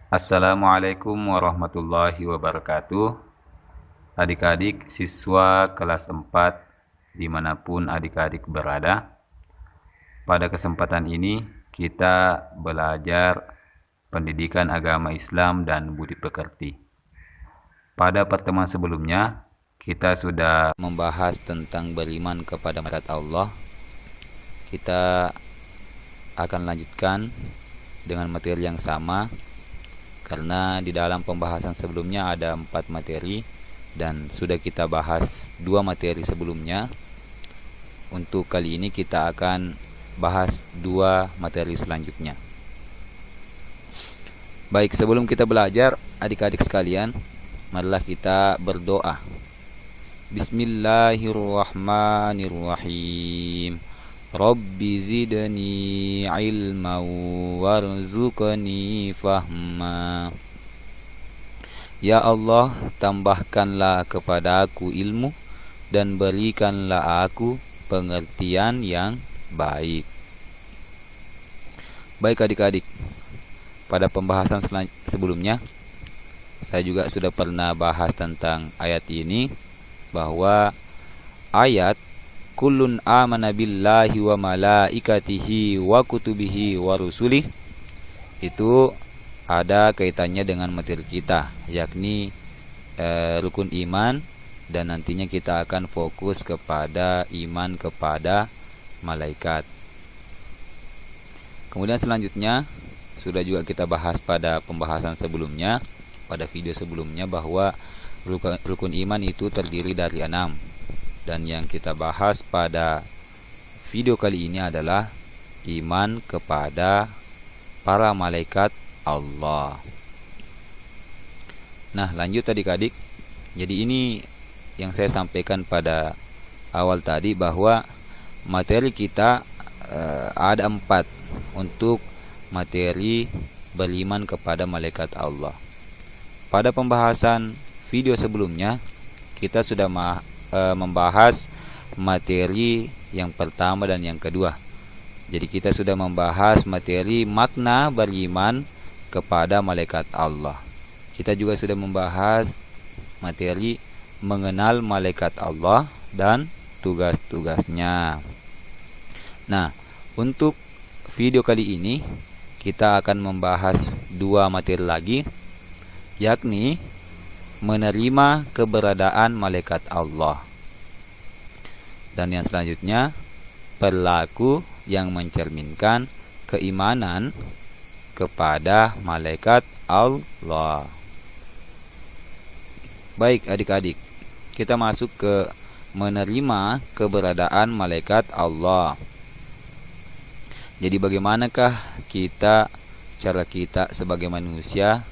Assalamualaikum warahmatullahi wabarakatuh. Adik-adik siswa kelas 4 dimanapun adik-adik berada. Pada kesempatan ini kita belajar pendidikan agama Islam dan budi pekerti. Pada pertemuan sebelumnya kita sudah membahas tentang beriman kepada malaikat Allah. Kita akan lanjutkan dengan materi yang sama, karena di dalam pembahasan sebelumnya ada 4 materi dan sudah kita bahas 2 materi sebelumnya. Untuk kali ini kita akan bahas 2 materi selanjutnya. Baik, sebelum kita belajar, adik-adik sekalian, marilah kita berdoa. Bismillahirrahmanirrahim. Rabbi zidni ilma warzuqni fahma. Ya Allah, tambahkanlah kepada aku ilmu dan berikanlah aku pengertian yang baik. Baik adik-adik, pada pembahasan sebelumnya saya juga sudah pernah bahas tentang ayat ini, bahwa ayat kullun amana billahi wa malaikatihi wa kutubihi wa rusulih itu ada kaitannya dengan materi kita, yakni rukun iman, dan nantinya kita akan fokus kepada iman kepada malaikat. Kemudian selanjutnya sudah juga kita bahas pada pembahasan sebelumnya, pada video sebelumnya, bahwa rukun iman itu terdiri dari 6. Dan yang kita bahas pada video kali ini adalah iman kepada para malaikat Allah. Nah, lanjut adik-adik. Jadi ini yang saya sampaikan pada awal tadi, bahwa materi kita ada 4 untuk materi beriman kepada malaikat Allah. Pada pembahasan video sebelumnya kita sudah membahas materi yang pertama dan yang kedua. Jadi kita sudah membahas materi makna beriman kepada malaikat Allah. Kita juga sudah membahas materi mengenal malaikat Allah dan tugas-tugasnya. Nah, untuk video kali ini kita akan membahas 2 materi lagi, yakni menerima keberadaan malaikat Allah, dan yang selanjutnya perilaku yang mencerminkan keimanan kepada malaikat Allah. Baik adik-adik, kita masuk ke menerima keberadaan malaikat Allah. Jadi bagaimanakah cara kita sebagai manusia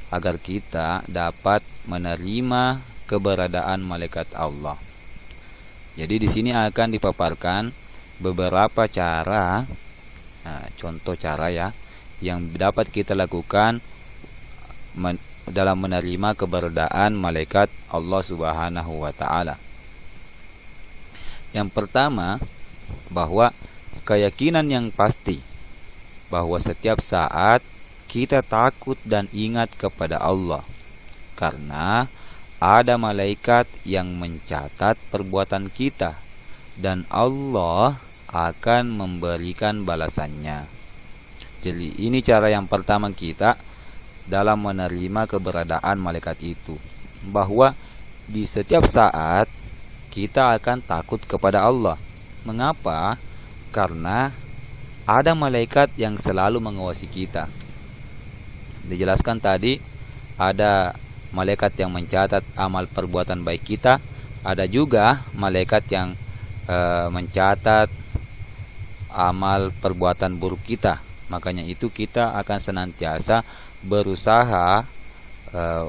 agar kita dapat menerima keberadaan malaikat Allah? Jadi di sini akan dipaparkan beberapa cara, contoh cara ya, yang dapat kita lakukan dalam menerima keberadaan malaikat Allah Subhanahu wa taala. Yang pertama, bahwa keyakinan yang pasti bahwa setiap saat kita takut dan ingat kepada Allah, karena ada malaikat yang mencatat perbuatan kita dan Allah akan memberikan balasannya. Jadi ini cara yang pertama kita dalam menerima keberadaan malaikat itu, bahwa di setiap saat kita akan takut kepada Allah. Mengapa? Karena ada malaikat yang selalu mengawasi kita. Dijelaskan tadi, ada malaikat yang mencatat amal perbuatan baik kita, ada juga malaikat yang mencatat amal perbuatan buruk kita. Makanya itu kita akan senantiasa berusaha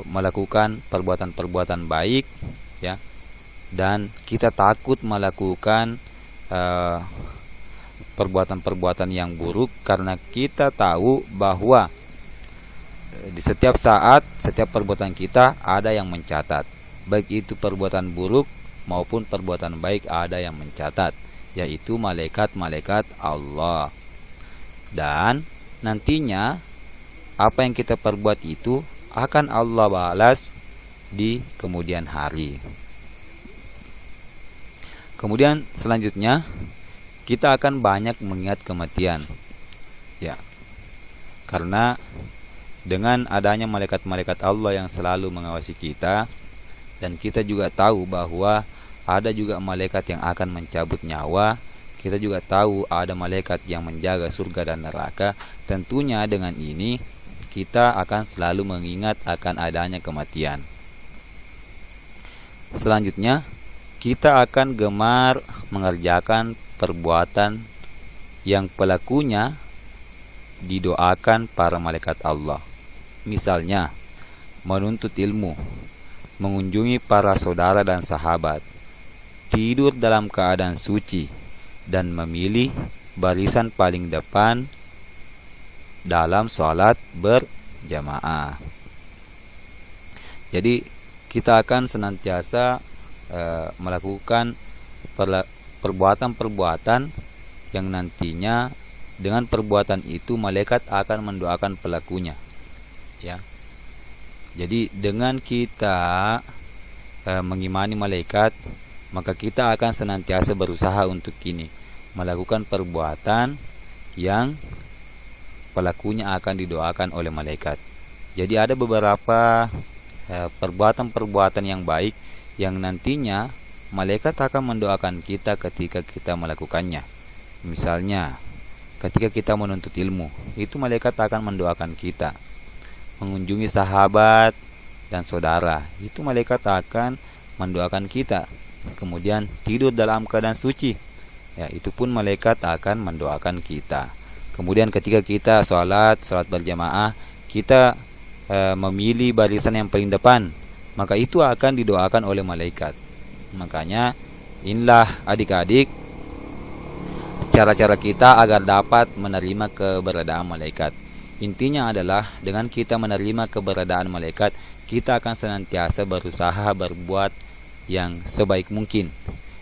melakukan perbuatan-perbuatan baik, ya, dan kita takut melakukan perbuatan-perbuatan yang buruk, karena kita tahu bahwa di setiap saat, setiap perbuatan kita ada yang mencatat, baik itu perbuatan buruk maupun perbuatan baik ada yang mencatat, yaitu malaikat-malaikat Allah. Dan nantinya apa yang kita perbuat itu akan Allah balas di kemudian hari. Kemudian selanjutnya kita akan banyak mengingat kematian. Ya. Karena dengan adanya malaikat-malaikat Allah yang selalu mengawasi kita, dan kita juga tahu bahwa ada juga malaikat yang akan mencabut nyawa, kita juga tahu ada malaikat yang menjaga surga dan neraka. Tentunya dengan ini kita akan selalu mengingat akan adanya kematian. Selanjutnya, kita akan gemar mengerjakan perbuatan yang pelakunya didoakan para malaikat Allah. Misalnya, menuntut ilmu, mengunjungi para saudara dan sahabat, tidur dalam keadaan suci, dan memilih barisan paling depan dalam sholat berjamaah. Jadi kita akan senantiasa melakukan perbuatan-perbuatan yang nantinya dengan perbuatan itu malaikat akan mendoakan pelakunya. Ya. Jadi dengan kita mengimani malaikat, maka kita akan senantiasa berusaha untuk ini, melakukan perbuatan yang pelakunya akan didoakan oleh malaikat. Jadi ada beberapa perbuatan-perbuatan yang baik yang nantinya malaikat akan mendoakan kita ketika kita melakukannya. Misalnya, ketika kita menuntut ilmu, itu malaikat akan mendoakan kita. Mengunjungi sahabat dan saudara, itu malaikat akan mendoakan kita. Kemudian tidur dalam keadaan suci, ya, itu pun malaikat akan mendoakan kita. Kemudian ketika kita sholat berjamaah, kita memilih barisan yang paling depan, maka itu akan didoakan oleh malaikat. Makanya inilah adik-adik cara-cara kita agar dapat menerima keberadaan malaikat. Intinya adalah dengan kita menerima keberadaan malaikat, kita akan senantiasa berusaha berbuat yang sebaik mungkin,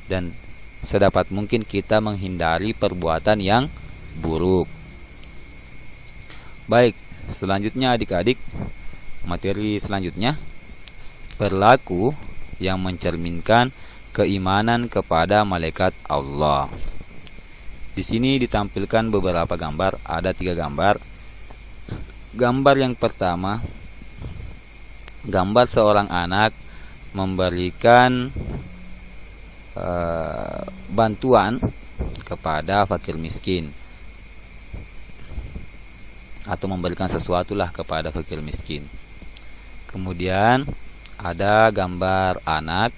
dan sedapat mungkin kita menghindari perbuatan yang buruk. Baik, selanjutnya adik-adik, materi selanjutnya, perilaku yang mencerminkan keimanan kepada malaikat Allah. Di sini ditampilkan beberapa gambar, ada 3 gambar. Gambar yang pertama, gambar seorang anak memberikan bantuan kepada fakir miskin, atau memberikan sesuatu lah kepada fakir miskin. Kemudian ada gambar anak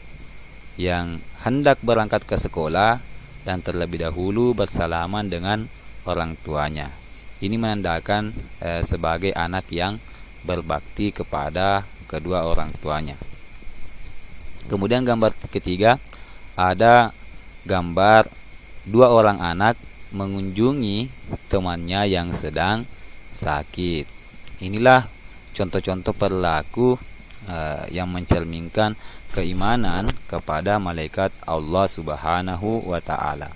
yang hendak berangkat ke sekolah dan terlebih dahulu bersalaman dengan orang tuanya. Ini menandakan sebagai anak yang berbakti kepada kedua orang tuanya. Kemudian gambar ketiga, ada gambar 2 orang anak mengunjungi temannya yang sedang sakit. Inilah contoh-contoh perilaku yang mencerminkan keimanan kepada malaikat Allah Subhanahu wa ta'ala.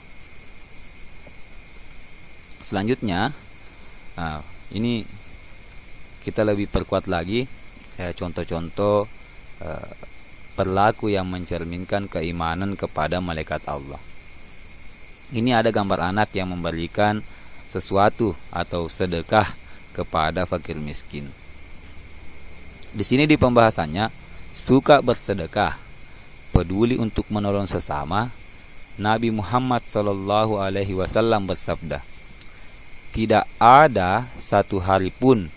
Selanjutnya, ini kita lebih perkuat lagi contoh-contoh perilaku yang mencerminkan keimanan kepada malaikat Allah. Ini ada gambar anak yang memberikan sesuatu atau sedekah kepada fakir miskin. Di sini di pembahasannya, suka bersedekah, peduli untuk menolong sesama. Nabi Muhammad SAW bersabda, tidak ada satu hari pun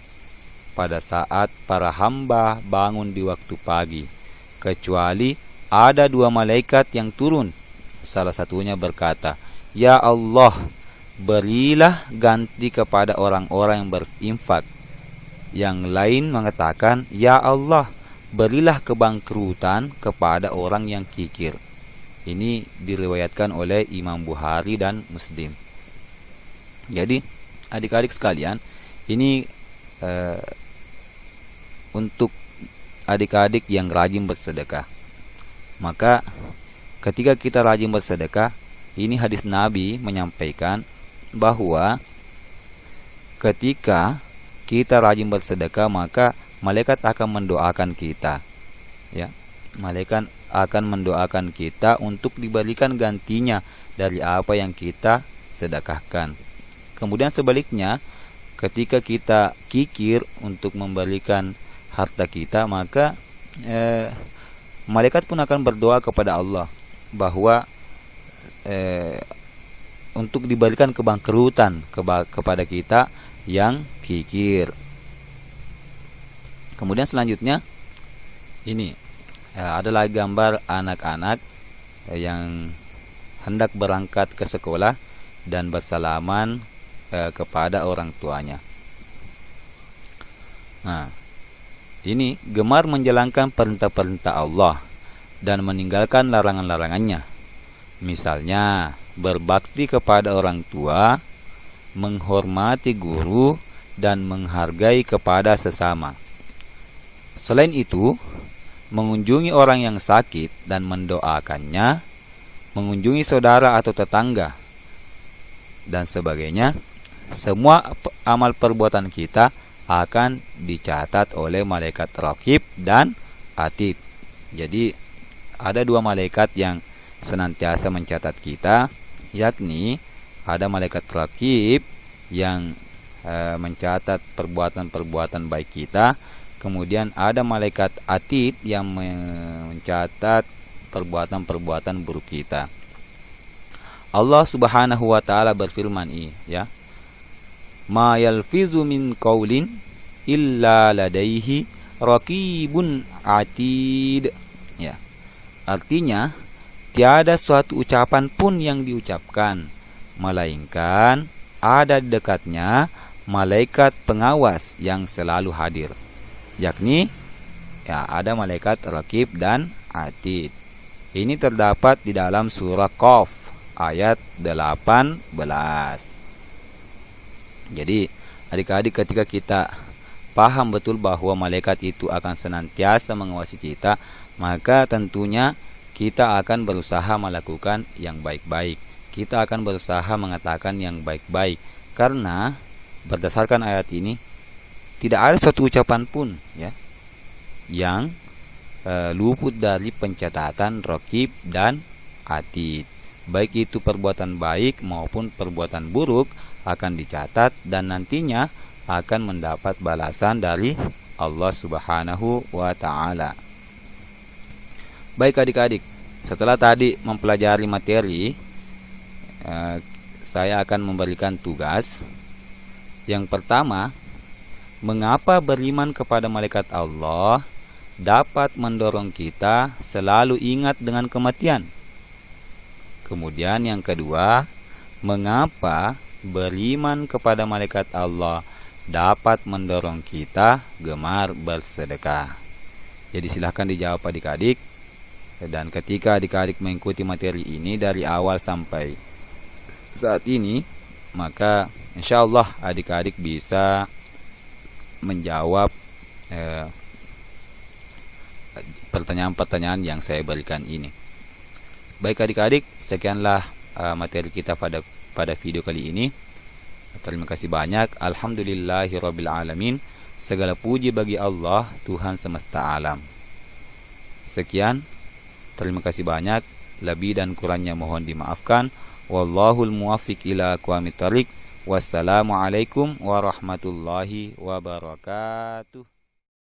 pada saat para hamba bangun di waktu pagi, kecuali ada 2 malaikat yang turun. Salah satunya berkata, ya Allah, berilah ganti kepada orang-orang yang berinfak. Yang lain mengatakan, ya Allah, berilah kebangkrutan kepada orang yang kikir. Ini diriwayatkan oleh Imam Bukhari dan Muslim. Jadi adik-adik sekalian, ini untuk adik-adik yang rajin bersedekah. Maka ketika kita rajin bersedekah, ini hadis Nabi menyampaikan bahwa ketika kita rajin bersedekah, maka malaikat akan mendoakan kita. Ya, malaikat akan mendoakan kita untuk diberikan gantinya dari apa yang kita sedekahkan. Kemudian sebaliknya, ketika kita kikir untuk memberikan harta kita, maka malaikat pun akan berdoa kepada Allah bahwa untuk diberikan kebangkrutan kepada kita yang kikir. Kemudian selanjutnya ini adalah gambar anak-anak yang hendak berangkat ke sekolah dan bersalaman kepada orang tuanya. Nah, ini gemar menjalankan perintah-perintah Allah dan meninggalkan larangan-larangannya. Misalnya, berbakti kepada orang tua, menghormati guru, dan menghargai kepada sesama. Selain itu, mengunjungi orang yang sakit dan mendoakannya, mengunjungi saudara atau tetangga, dan sebagainya. Semua amal perbuatan kita akan dicatat oleh malaikat Raqib dan Atid. Jadi ada dua malaikat yang senantiasa mencatat kita, yakni ada malaikat Raqib yang mencatat perbuatan-perbuatan baik kita, kemudian ada malaikat Atid yang mencatat perbuatan-perbuatan buruk kita. Allah Subhanahu wa taala berfirman, ya, ma yalfizu min qaulin illa ladaihi raqibun atid. Ya, artinya tiada suatu ucapan pun yang diucapkan melainkan ada di dekatnya malaikat pengawas yang selalu hadir, yakni ya ada malaikat Raqib dan Atid. Ini terdapat di dalam surah Qaf ayat 18. Jadi adik-adik, ketika kita paham betul bahwa malaikat itu akan senantiasa mengawasi kita, maka tentunya kita akan berusaha melakukan yang baik-baik. Kita akan berusaha mengatakan yang baik-baik, karena berdasarkan ayat ini tidak ada suatu ucapan pun ya yang luput dari pencatatan Raqib dan Atid. Baik itu perbuatan baik maupun perbuatan buruk akan dicatat dan nantinya akan mendapat balasan dari Allah Subhanahu wa taala. Baik adik-adik, setelah tadi mempelajari materi, saya akan memberikan tugas. Yang pertama, mengapa beriman kepada malaikat Allah dapat mendorong kita selalu ingat dengan kematian. Kemudian yang kedua, mengapa beriman kepada malaikat Allah dapat mendorong kita gemar bersedekah. Jadi silahkan dijawab adik-adik. Dan ketika adik-adik mengikuti materi ini dari awal sampai saat ini, maka insyaallah adik-adik bisa menjawab pertanyaan-pertanyaan yang saya berikan ini. Baik adik-adik, sekianlah materi kita pada video kali ini. Terima kasih banyak. Alhamdulillahirabbil alamin. Segala puji bagi Allah, Tuhan semesta alam. Sekian. Terima kasih banyak. Lebih dan kurangnya mohon dimaafkan. Wallahul muwaffiq ila aqwamit thoriq. Wassalamualaikum warahmatullahi wabarakatuh.